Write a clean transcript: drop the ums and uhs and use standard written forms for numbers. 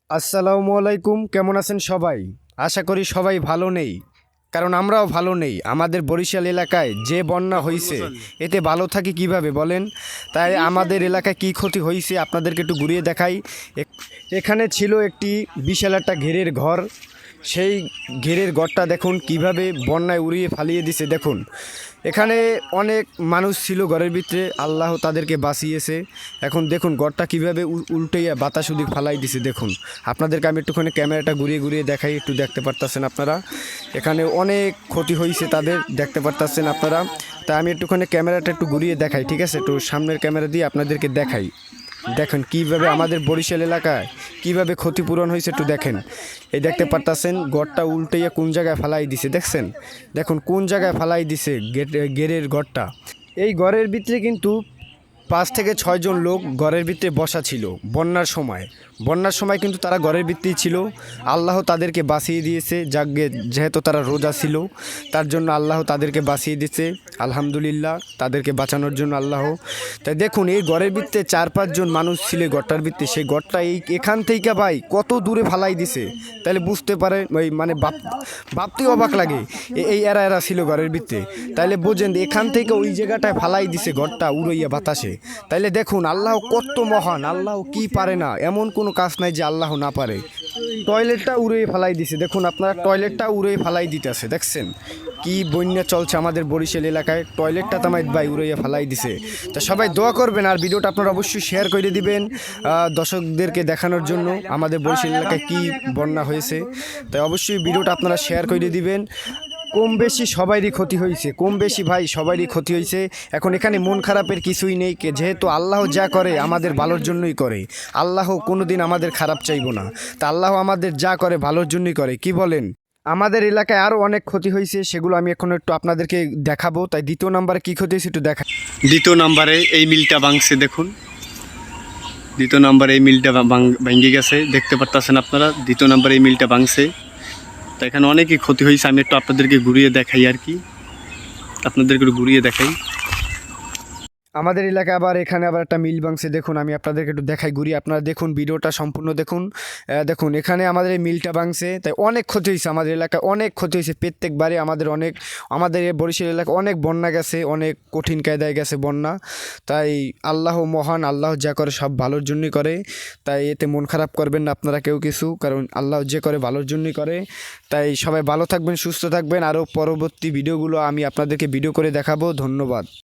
আসসালামু আলাইকুম, কেমন আছেন সবাই? আশা করি সবাই ভালো নেই, কারণ আমরাও ভালো নেই। আমাদের বরিশাল এলাকায় যে বন্যা হয়েছে, এতে ভালো থাকি কিভাবে বলেন? তাই আমাদের এলাকায় কি ক্ষতি হয়েছে আপনাদেরকে একটু ঘুরিয়ে দেখাই। এখানে ছিল একটি বিশাল একটা ঘেরের ঘর। সেই ঘেরের ঘরটা দেখুন কিভাবে বন্যায় উড়িয়ে ফালিয়ে দিছে। দেখুন এখানে অনেক মানুষ ছিল ঘরের ভিতরে, আল্লাহ তাদেরকে বাঁচিয়েছে। এখন দেখুন ঘরটা কীভাবে উল্টেইয়া বাতাস উদিক ফালাই দিছে। দেখুন আপনাদেরকে আমি একটুখানি ক্যামেরাটা ঘুরিয়ে ঘুরিয়ে দেখাই, একটু দেখতে পারতেছেন আপনারা। এখানে অনেক ক্ষতি হয়েছে তাদের, দেখতে পারতেছেন আপনারা। তাই আমি একটুখানি ক্যামেরাটা একটু ঘুরিয়ে দেখাই, ঠিক আছে? একটু সামনের ক্যামেরা দিয়ে আপনাদেরকে দেখাই। দেখেন কিভাবে আমাদের বরিশাল এলাকায় কিভাবে ক্ষতিপূরণ হয়েছে, একটু দেখেন। এই দেখতে পারতাছেন ঘরটা উল্টাইয়া কোন জায়গায় ফালাই দিছে, দেখছেন? দেখুন কোন জায়গায় ফালাই দিছে গেরের ঘরটা। এই ঘরের ভিতরে কিন্তু 5 থেকে 6 জন লোক ঘরের ভিতরে বসা ছিল বন্যার সময় কিন্তু তারা ঘরের ভিতরেই ছিল। আল্লাহ তাদেরকে বাঁচিয়ে দিয়েছে, যাকে যেহেতু তারা রোজা ছিল, তার জন্য আল্লাহ তাদেরকে বাঁচিয়ে দিয়েছে। আলহামদুলিল্লাহ, তাদেরকে বাঁচানোর জন্য আল্লাহ। তাই দেখুন এই ঘরের ভিতরে 4-5 জন মানুষ ছিল ঘরটার ভিতরে। সেই ঘরটা এখান থেকে ভাই কত দূরে ফালাই দিছে, তাহলে বুঝতে পারে ওই মানে ভাবতেই অবাক লাগে। এই এরা ছিল ঘরের ভিতরে, তাইলে বোঝেন এখান থেকে ওই জায়গাটায় ফালাই দিছে ঘরটা উড়াইয়া বাতাসে। তাইলে দেখুন আল্লাহ কত মহান, আল্লাহ কি পারে না, এমন কোনো কাজ নাই যে আল্লাহ না পারে। টয়লেটটা উড়িয়ে ফালাই দিছে, দেখুন আপনারা টয়লেটটা উড়িয়ে ফালাই দিতেছে, দেখছেন কি বন্যা চলছে আমাদের বরিশাল এলাকায়। টয়লেটটা তামাই ভাই উড়াইয়া ফালাই দিছে। তা সবাই দোয়া করবেন, আর ভিডিওটা আপনারা অবশ্যই শেয়ার করে দিবেন দর্শকদেরকে দেখানোর জন্য আমাদের বরিশাল এলাকায় কি বন্যা হয়েছে। তাই অবশ্যই ভিডিওটা আপনারা শেয়ার করে দিবেন। কম বেশি সবারই ক্ষতি হয়েছে, কম বেশি ভাই সবারই ক্ষতি হয়েছে। এখন এখানে মন খারাপের কিছুই নেই, যেহেতু আল্লাহ যা করে আমাদের ভালোর জন্যই করে। আল্লাহ কোনো দিন আমাদের খারাপ চাইবো না, তা আল্লাহ আমাদের যা করে ভালোর জন্যই করে, কি বলেন? আমাদের এলাকায় আরও অনেক ক্ষতি হয়েছে, সেগুলো আমি এখন একটু আপনাদেরকে দেখাবো। তাই দ্বিতীয় নাম্বারে কী ক্ষতি হয়েছে একটু দেখা। দ্বিতীয় নাম্বারে এই মিলটা ভাঙছে, দেখুন দ্বিতীয় নাম্বারে এই মিলটা ভেঙে গেছে, দেখতে পারতেছেন আপনারা। দ্বিতীয় নাম্বারে এই মিলটা ভাঙছে, তো এখানে অনেকই ক্ষতি হয়েছে। আমি একটু আপনাদেরকে ঘুরিয়ে দেখাই আর কি, আপনাদেরকে একটু ঘুরিয়ে দেখাই। আমাদের এলাকায় আবার এখানে আবার একটা মিল ভাঙছে, দেখুন আমি আপনাদেরকে একটু দেখাই ঘুরি। আপনারা দেখুন, ভিডিওটা সম্পূর্ণ দেখুন। দেখুন এখানে আমাদের এই মিলটা ভাঙছে, তাই অনেক ক্ষতি হয়েছে আমাদের এলাকায়, অনেক ক্ষতি হয়েছে প্রত্যেকবারে। আমাদের এই বরিশাল এলাকায় অনেক বন্যা গেছে, অনেক কঠিন কায়দায় গেছে বন্যা। তাই আল্লাহ মহান, আল্লাহ যা করে সব ভালোর জন্যই করে। তাই এতে মন খারাপ করবেন না আপনারা কেউ কিছু, কারণ আল্লাহ যে করে ভালোর জন্যই করে। তাই সবাই ভালো থাকবেন, সুস্থ থাকবেন। আরও পরবর্তী ভিডিওগুলো আমি আপনাদেরকে ভিডিও করে দেখাবো। ধন্যবাদ।